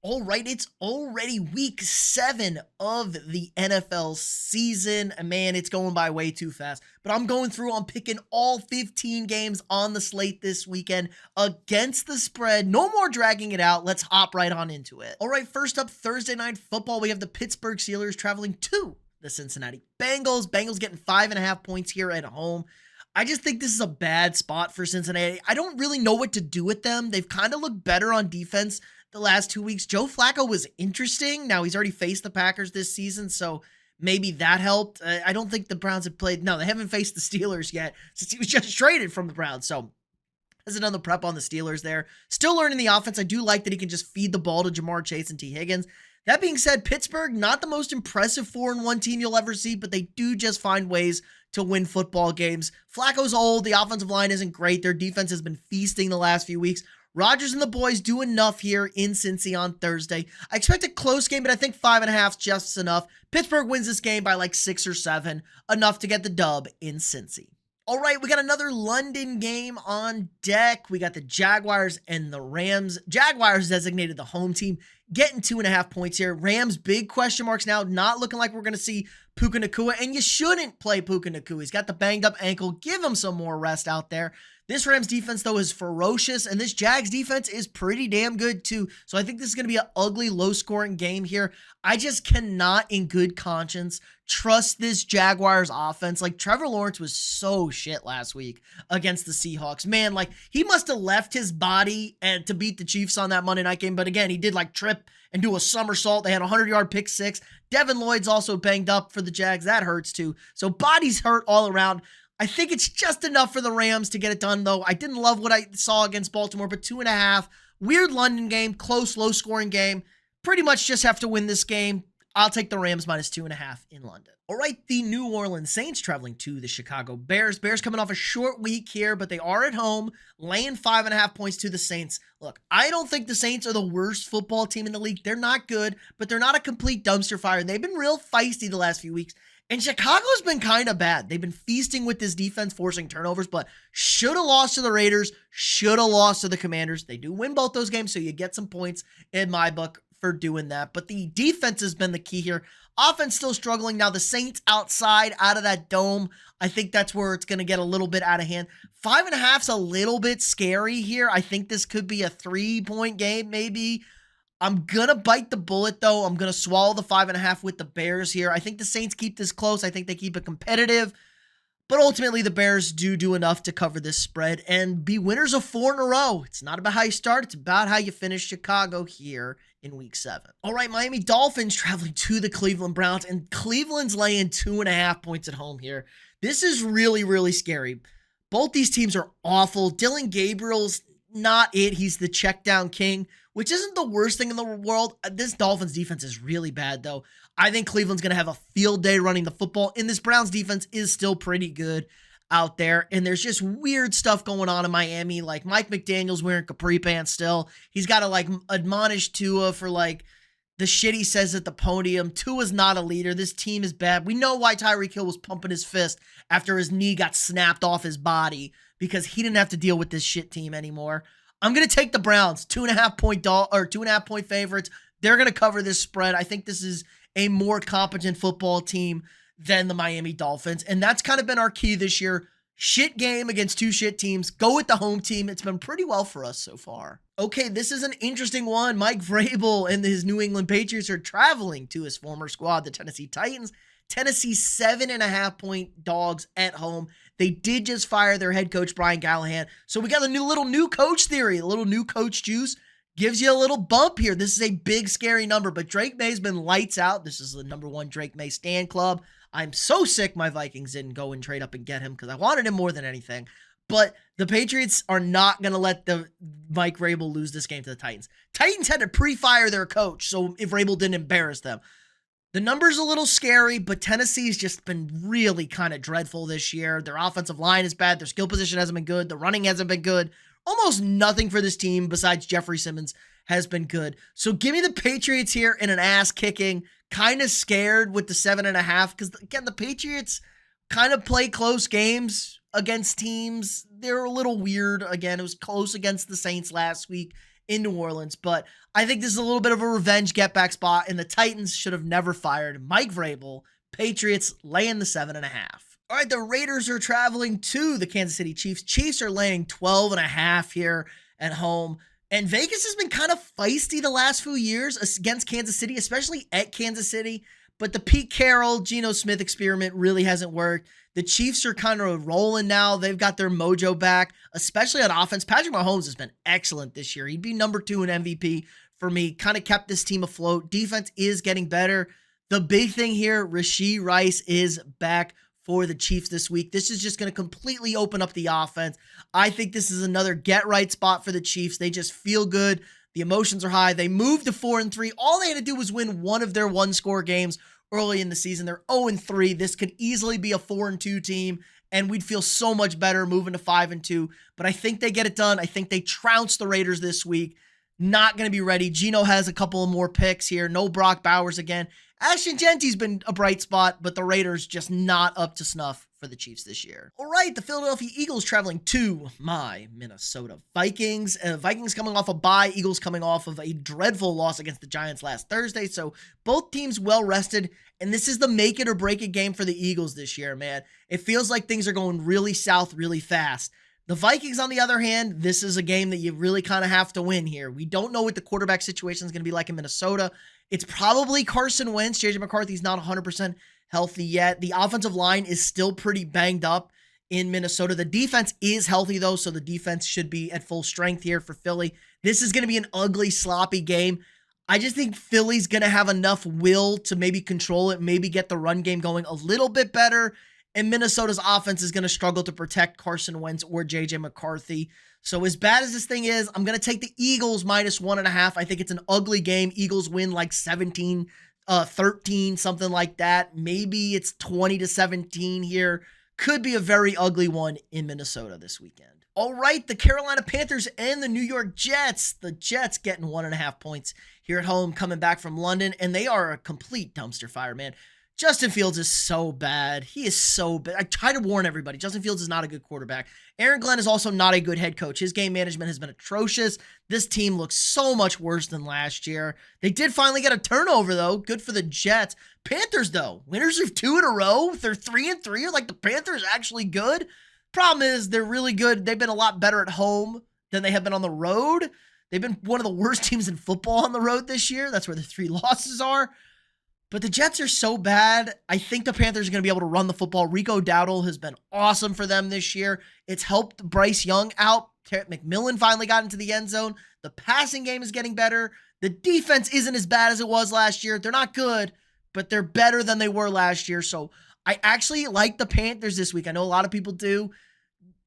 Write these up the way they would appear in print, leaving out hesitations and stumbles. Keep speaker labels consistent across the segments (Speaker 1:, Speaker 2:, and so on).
Speaker 1: All right, it's already week 7 of the NFL season. And man, it's going by way too fast. But I'm going through, I'm picking all 15 games on the slate this weekend against the spread. No more dragging it out. Let's hop right on into it. All right, first up, Thursday night football. We have the Pittsburgh Steelers traveling to the Cincinnati Bengals. Bengals getting 5.5 points here at home. I just think this is a bad spot for Cincinnati. I don't really know what to do with them. They've kind of looked better on defense the last 2 weeks. Joe Flacco was interesting. Now he's already faced the Packers this season, so maybe that helped. I don't think the Browns have played. No, they haven't faced the Steelers yet since he was just traded from the Browns. So has another prep on the Steelers there. Still learning the offense. I do like that he can just feed the ball to Jamar Chase and T. Higgins. That being said, Pittsburgh, not the most impressive 4-1 team you'll ever see, but they do just find ways to win football games. Flacco's old. The offensive line isn't great. Their defense has been feasting the last few weeks. Rodgers and the boys do enough here in Cincy on Thursday. I expect a close game, but I think 5.5 is just enough. Pittsburgh wins this game by like 6 or 7, enough to get the dub in Cincy. All right, we got another London game on deck. We got the Jaguars and the Rams. Jaguars designated the home team, getting 2.5 points here. Rams, big question marks now, not looking like we're going to see Puka Nacua, and you shouldn't play Puka Nacua. He's got the banged up ankle. Give him some more rest out there. This Rams defense, though, is ferocious, and this Jags defense is pretty damn good, too. So I think this is going to be an ugly, low-scoring game here. I just cannot, in good conscience, trust this Jaguars offense. Like, Trevor Lawrence was so shit last week against the Seahawks. Man, like, he must have left his body and to beat the Chiefs on that Monday night game. But again, he did, like, trip and do a somersault. They had a 100-yard pick six. Devin Lloyd's also banged up for the Jags. That hurts, too. So bodies hurt all around. I think it's just enough for the Rams to get it done, though. I didn't love what I saw against Baltimore, but 2.5. Weird London game, close, low-scoring game. Pretty much just have to win this game. I'll take the Rams minus 2.5 in London. All right, the New Orleans Saints traveling to the Chicago Bears. Bears coming off a short week here, but they are at home, laying 5.5 points to the Saints. Look, I don't think the Saints are the worst football team in the league. They're not good, but they're not a complete dumpster fire. They've been real feisty the last few weeks. And Chicago's been kind of bad. They've been feasting with this defense, forcing turnovers, but should have lost to the Raiders, should have lost to the Commanders. They do win both those games, so you get some points in my book for doing that. But the defense has been the key here. Offense still struggling. Now the Saints outside, out of that dome, I think that's where it's going to get a little bit out of hand. 5.5's a little bit scary here. I think this could be a 3-point game maybe. I'm going to bite the bullet, though. I'm going to swallow the 5.5 with the Bears here. I think the Saints keep this close. I think they keep it competitive. But ultimately, the Bears do enough to cover this spread and be winners of 4 in a row. It's not about how you start. It's about how you finish Chicago here in week 7. All right, Miami Dolphins traveling to the Cleveland Browns, and Cleveland's laying 2.5 points at home here. This is really, really scary. Both these teams are awful. Dylan Gabriel's not it. He's the check down king, which isn't the worst thing in the world. This Dolphins defense is really bad, though. I think Cleveland's going to have a field day running the football, and this Browns defense is still pretty good out there. And there's just weird stuff going on in Miami. Like Mike McDaniel's wearing capri pants still. He's got to like admonish Tua for like the shit he says at the podium. Tua's not a leader. This team is bad. We know why Tyreek Hill was pumping his fist after his knee got snapped off his body, because he didn't have to deal with this shit team anymore. I'm going to take the Browns, 2.5 point favorites. They're going to cover this spread. I think this is a more competent football team than the Miami Dolphins. And that's kind of been our key this year. Shit game against 2 shit teams. Go with the home team. It's been pretty well for us so far. Okay, this is an interesting one. Mike Vrabel and his New England Patriots are traveling to his former squad, the Tennessee Titans. Tennessee 7.5 point dogs at home. They did just fire their head coach, Brian Callahan. So we got a little new coach theory, a little new coach juice. Gives you a little bump here. This is a big, scary number, but Drake May's been lights out. This is the #1 Drake May stan club. I'm so sick my Vikings didn't go and trade up and get him because I wanted him more than anything. But the Patriots are not going to let the Mike Vrabel lose this game to the Titans. Titans had to pre-fire their coach, so if Vrabel didn't embarrass them. The number's a little scary, but Tennessee's just been really kind of dreadful this year. Their offensive line is bad. Their skill position hasn't been good. The running hasn't been good. Almost nothing for this team besides Jeffrey Simmons has been good. So give me the Patriots here in an ass kicking. Kind of scared with the 7.5 because, again, the Patriots kind of play close games against teams. They're a little weird. Again, it was close against the Saints last week. in New Orleans, but I think this is a little bit of a revenge get back spot, and the Titans should have never fired Mike Vrabel. Patriots laying the 7.5. All right, the Raiders are traveling to the Kansas City Chiefs. Chiefs are laying 12.5 here at home. And Vegas has been kind of feisty the last few years against Kansas City, especially at Kansas City. But the Pete Carroll, Geno Smith experiment really hasn't worked. The Chiefs are kind of rolling now. They've got their mojo back, especially on offense. Patrick Mahomes has been excellent this year. He'd be number 2 in MVP for me. Kind of kept this team afloat. Defense is getting better. The big thing here, Rashee Rice is back for the Chiefs this week. This is just going to completely open up the offense. I think this is another get-right spot for the Chiefs. They just feel good. The emotions are high. They moved to 4-3. All they had to do was win one of their one-score games early in the season. They're 0-3. This could easily be a 4-2 team, and we'd feel so much better moving to 5-2. But I think they get it done. I think they trounce the Raiders this week. Not going to be ready. Geno has a couple of more picks here. No Brock Bowers again. Ashton Genty's been a bright spot, but the Raiders just not up to snuff for the Chiefs this year. All right, the Philadelphia Eagles traveling to my Minnesota Vikings. Vikings coming off a bye, Eagles coming off of a dreadful loss against the Giants last Thursday. So both teams well rested, and this is the make it or break it game for the Eagles this year, man. It feels like things are going really south really fast. The Vikings, on the other hand, this is a game that you really kind of have to win here. We don't know what the quarterback situation is going to be like in Minnesota. It's probably Carson Wentz. JJ McCarthy's not 100% healthy yet. The offensive line is still pretty banged up in Minnesota. The defense is healthy, though, so the defense should be at full strength here for Philly. This is going to be an ugly, sloppy game. I just think Philly's going to have enough will to maybe control it, maybe get the run game going a little bit better, and Minnesota's offense is going to struggle to protect Carson Wentz or JJ McCarthy. So as bad as this thing is, I'm going to take the Eagles minus 1.5. I think it's an ugly game. Eagles win like 17, 13, something like that. Maybe it's 20-17 here. Could be a very ugly one in Minnesota this weekend. All right, the Carolina Panthers and the New York Jets. The Jets getting 1.5 points here at home, coming back from London, and they are a complete dumpster fire, man. Justin Fields is so bad. He is so bad. I try to warn everybody. Justin Fields is not a good quarterback. Aaron Glenn is also not a good head coach. His game management has been atrocious. This team looks so much worse than last year. They did finally get a turnover, though. Good for the Jets. Panthers, though. Winners of 2 in a row. They're 3-3. Like, the Panthers actually good. Problem is, they're really good. They've been a lot better at home than they have been on the road. They've been one of the worst teams in football on the road this year. That's where the 3 losses are. But the Jets are so bad, I think the Panthers are going to be able to run the football. Rico Dowdle has been awesome for them this year. It's helped Bryce Young out. Tarek McMillan finally got into the end zone. The passing game is getting better. The defense isn't as bad as it was last year. They're not good, but they're better than they were last year. So I actually like the Panthers this week. I know a lot of people do.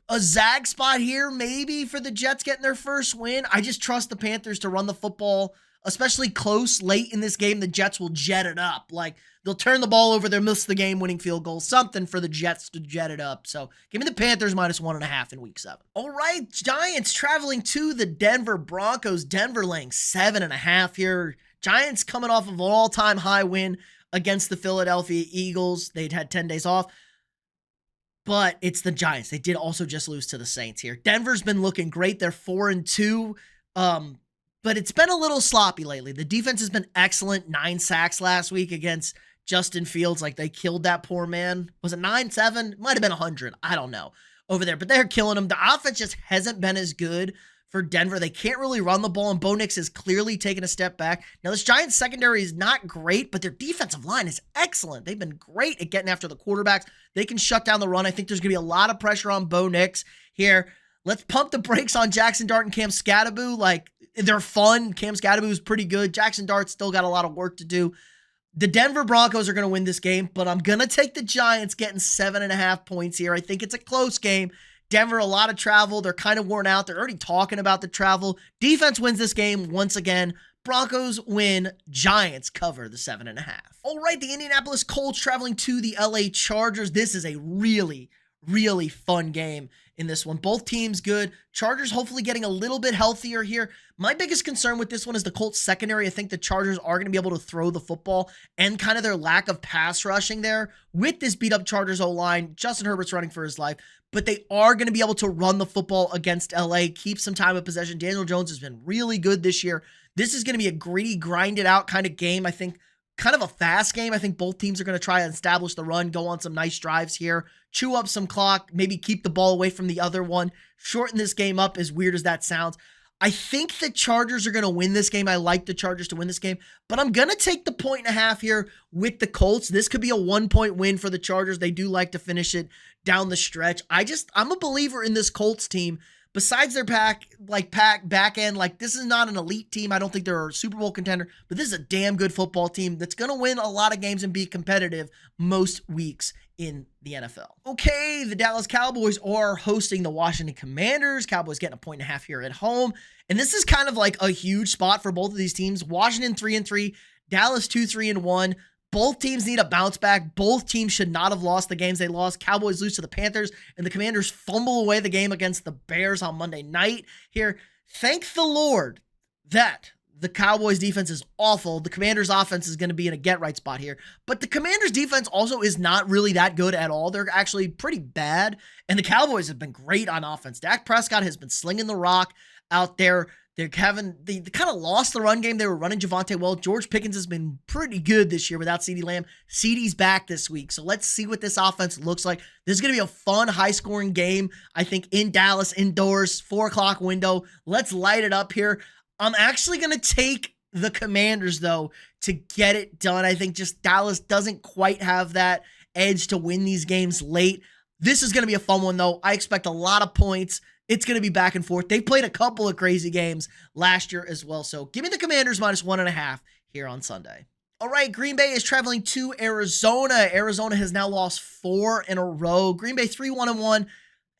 Speaker 1: A zag spot here maybe for the Jets getting their first win. I just trust the Panthers to run the football, especially close, late in this game. The Jets will jet it up. Like, they'll turn the ball over, they'll miss the game-winning field goal, something for the Jets to jet it up. So, give me the Panthers minus 1.5 in Week 7. All right, Giants traveling to the Denver Broncos. Denver laying 7.5 here. Giants coming off of an all-time high win against the Philadelphia Eagles. They'd had 10 days off. But it's the Giants. They did also just lose to the Saints here. Denver's been looking great. They're 4-2. But it's been a little sloppy lately. The defense has been excellent. 9 sacks last week against Justin Fields. Like, they killed that poor man. Was it 9-7? Might have been 100. I don't know. Over there. But they're killing him. The offense just hasn't been as good for Denver. They can't really run the ball, and Bo Nix has clearly taken a step back. Now, this Giants secondary is not great, but their defensive line is excellent. They've been great at getting after the quarterbacks. They can shut down the run. I think there's going to be a lot of pressure on Bo Nix here. Let's pump the brakes on Jackson Dart and Cam Scatterbo. Like, they're fun. Cam Scatterbo is pretty good. Jackson Dart's still got a lot of work to do. The Denver Broncos are going to win this game, but I'm going to take the Giants getting 7.5 points here. I think it's a close game. Denver, a lot of travel. They're kind of worn out. They're already talking about the travel. Defense wins this game once again. Broncos win. Giants cover the 7.5. All right, the Indianapolis Colts traveling to the LA Chargers. This is a really fun game. in this one. Both teams good. Chargers hopefully getting a little bit healthier here. My biggest concern with this one is the Colts secondary. I think the Chargers are going to be able to throw the football and kind of their lack of pass rushing there with this beat up Chargers O-line. Justin Herbert's running for his life, but they are going to be able to run the football against LA, keep some time of possession. Daniel Jones has been really good this year. This is going to be a gritty, grinded out kind of game. I think kind of a fast game. I think both teams are going to try and establish the run, go on some nice drives here, chew up some clock, maybe keep the ball away from the other one, shorten this game up, as weird as that sounds. I think the Chargers are going to win this game. I like the Chargers to win this game, but I'm going to take the 1.5 here with the Colts. This could be a 1-point win for the Chargers. They do like to finish it down the stretch. I'm a believer in this Colts team. Besides their back end, like this is not an elite team. I don't think they're a Super Bowl contender, but this is a damn good football team that's going to win a lot of games and be competitive most weeks in the NFL. Okay, the Dallas Cowboys are hosting the Washington Commanders. Cowboys getting a 1.5 here at home. And this is kind of like a huge spot for both of these teams. Washington 3-3, Dallas 2-3-1. Both teams need a bounce back. Both teams should not have lost the games they lost. Cowboys lose to the Panthers, and the Commanders fumble away the game against the Bears on Monday night here. Thank the Lord that the Cowboys defense is awful. The Commanders offense is going to be in a get-right spot here. But the Commanders defense also is not really that good at all. They're actually pretty bad, and the Cowboys have been great on offense. Dak Prescott has been slinging the rock out there. They kind of lost the run game. They were running Javonte well. George Pickens has been pretty good this year without CeeDee Lamb. CeeDee's back this week. So let's see what this offense looks like. This is going to be a fun, high-scoring game, I think, in Dallas, indoors, 4 o'clock window. Let's light it up here. I'm actually going to take the Commanders, though, to get it done. I think just Dallas doesn't quite have that edge to win these games late. This is going to be a fun one, though. I expect a lot of points. It's going to be back and forth. They played a couple of crazy games last year as well. So give me the Commanders -1.5 here on Sunday. All right, Green Bay is traveling to Arizona. Arizona has now lost 4 in a row. Green Bay 3-1-1.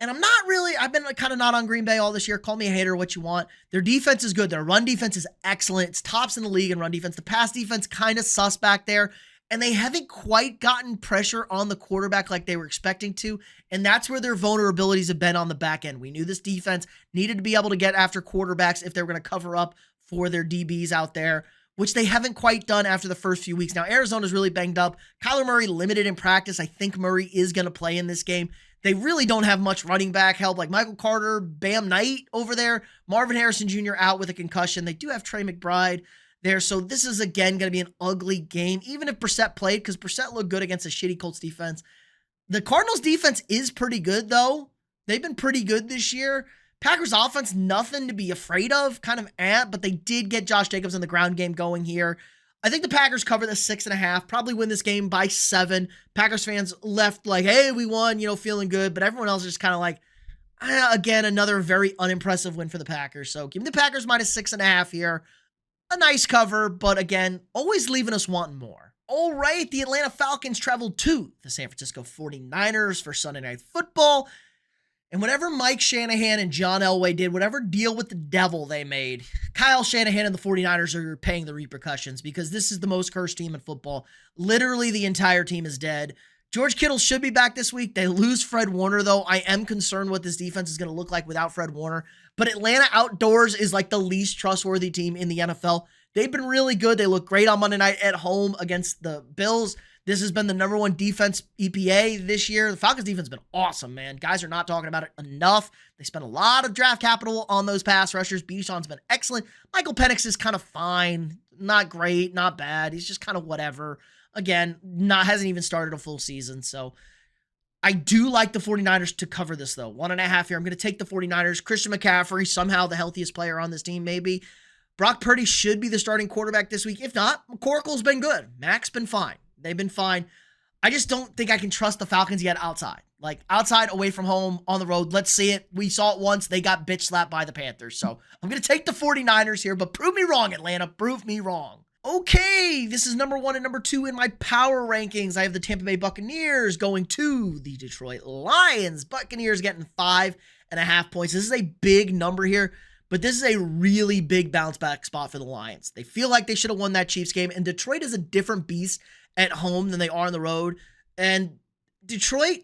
Speaker 1: And I've been kind of not on Green Bay all this year. Call me a hater, what you want. Their defense is good. Their run defense is excellent. It's tops in the league in run defense. The pass defense kind of sus back there. And they haven't quite gotten pressure on the quarterback like they were expecting to. And that's where their vulnerabilities have been on the back end. We knew this defense needed to be able to get after quarterbacks if they were going to cover up for their DBs out there, which they haven't quite done after the first few weeks. Now, Arizona's really banged up. Kyler Murray limited in practice. I think Murray is going to play in this game. They really don't have much running back help, like Michael Carter, Bam Knight over there. Marvin Harrison Jr. out with a concussion. They do have Trey McBride there. So this is, again, going to be an ugly game, even if Brissett played, because Brissett looked good against a shitty Colts defense. The Cardinals defense is pretty good, though. They've been pretty good this year. Packers offense, nothing to be afraid of, kind of but they did get Josh Jacobs in the ground game going here. I think the Packers cover the 6.5, probably win this game by 7. Packers fans left like, hey, we won, feeling good. But everyone else is just kind of like, again, another very unimpressive win for the Packers. So give me the Packers -6.5 here. A nice cover, but again, always leaving us wanting more. All right, the Atlanta Falcons traveled to the San Francisco 49ers for Sunday Night Football. And whatever Mike Shanahan and John Elway did, whatever deal with the devil they made, Kyle Shanahan and the 49ers are paying the repercussions because this is the most cursed team in football. Literally, the entire team is dead. George Kittle should be back this week. They lose Fred Warner, though. I am concerned what this defense is going to look like without Fred Warner. But Atlanta outdoors is like the least trustworthy team in the NFL. They've been really good. They look great on Monday night at home against the Bills. This has been the #1 defense EPA this year. The Falcons defense has been awesome, man. Guys are not talking about it enough. They spent a lot of draft capital on those pass rushers. Bijan's been excellent. Michael Penix is kind of fine. Not great, not bad. He's just kind of whatever. Again, hasn't even started a full season. So I do like the 49ers to cover this, though. 1.5 here. I'm going to take the 49ers. Christian McCaffrey, somehow the healthiest player on this team, maybe. Brock Purdy should be the starting quarterback this week. If not, McCorkle's been good. Mac's been fine. They've been fine. I just don't think I can trust the Falcons yet outside. Like, outside, away from home, on the road. Let's see it. We saw it once. They got bitch slapped by the Panthers. So I'm going to take the 49ers here, but prove me wrong, Atlanta. Prove me wrong. Okay, this is #1 and #2 in my power rankings. I have the Tampa Bay Buccaneers going to the Detroit Lions. Buccaneers getting 5.5 points. This is a big number here, but this is a really big bounce back spot for the Lions. They feel like they should have won that Chiefs game, and Detroit is a different beast at home than they are on the road. And Detroit,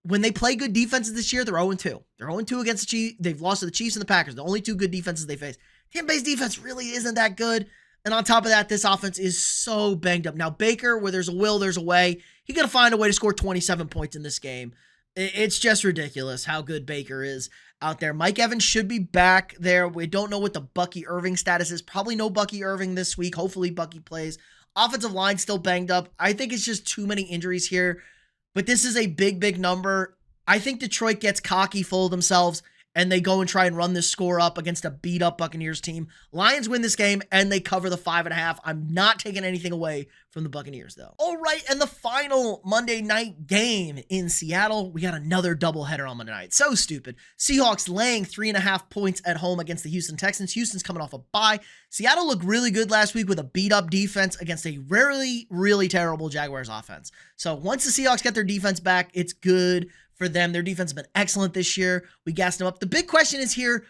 Speaker 1: when they play good defenses this year, they're 0-2. They're 0-2 against the Chiefs. They've lost to the Chiefs and the Packers. The only two good defenses they face. Tampa Bay's defense really isn't that good. And on top of that, this offense is so banged up. Now, Baker, where there's a will, there's a way. He's going to find a way to score 27 points in this game. It's just ridiculous how good Baker is out there. Mike Evans should be back there. We don't know what the Bucky Irving status is. Probably no Bucky Irving this week. Hopefully Bucky plays. Offensive line still banged up. I think it's just too many injuries here. But this is a big, big number. I think Detroit gets cocky, full of themselves, and they go and try and run this score up against a beat-up Buccaneers team. Lions win this game, and they cover the 5.5. I'm not taking anything away from the Buccaneers, though. All right, and the final Monday night game in Seattle, we got another doubleheader on Monday night. So stupid. Seahawks laying 3.5 points at home against the Houston Texans. Houston's coming off a bye. Seattle looked really good last week with a beat-up defense against a really, really terrible Jaguars offense. So once the Seahawks get their defense back, it's good for them. Their defense has been excellent this year. We gassed them up. The big question is here,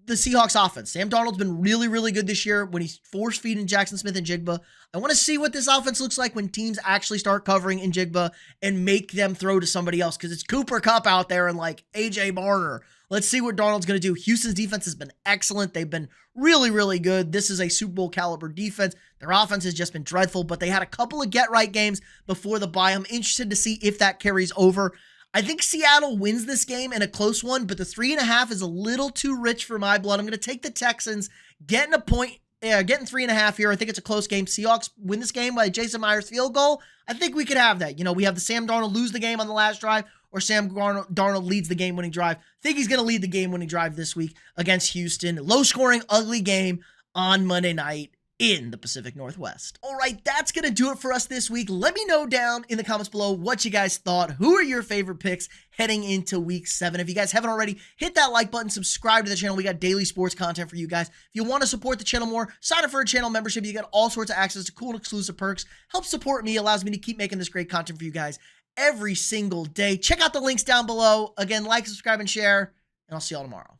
Speaker 1: the Seahawks offense. Sam Darnold's been really, really good this year when he's force-feeding Jackson Smith and Jigba. I want to see what this offense looks like when teams actually start covering in Jigba and make them throw to somebody else, because it's Cooper Kupp out there and like A.J. Barner. Let's see what Darnold's going to do. Houston's defense has been excellent. They've been really, really good. This is a Super Bowl caliber defense. Their offense has just been dreadful, but they had a couple of get-right games before the bye. I'm interested to see if that carries over. I think Seattle wins this game in a close one, but the 3.5 is a little too rich for my blood. I'm going to take the Texans, getting 3.5 here. I think it's a close game. Seahawks win this game by Jason Myers' field goal. I think we could have that. You know, we have the Sam Darnold lose the game on the last drive, or Sam Darnold leads the game-winning drive. I think he's going to lead the game-winning drive this week against Houston. Low-scoring, ugly game on Monday night in the Pacific Northwest. All right, that's going to do it for us this week. Let me know down in the comments below what you guys thought. Who are your favorite picks heading into week 7? If you guys haven't already, hit that like button, subscribe to the channel. We got daily sports content for you guys. If you want to support the channel more, sign up for a channel membership. You got all sorts of access to cool and exclusive perks. Helps support me, allows me to keep making this great content for you guys every single day. Check out the links down below. Again, like, subscribe, and share, and I'll see y'all tomorrow.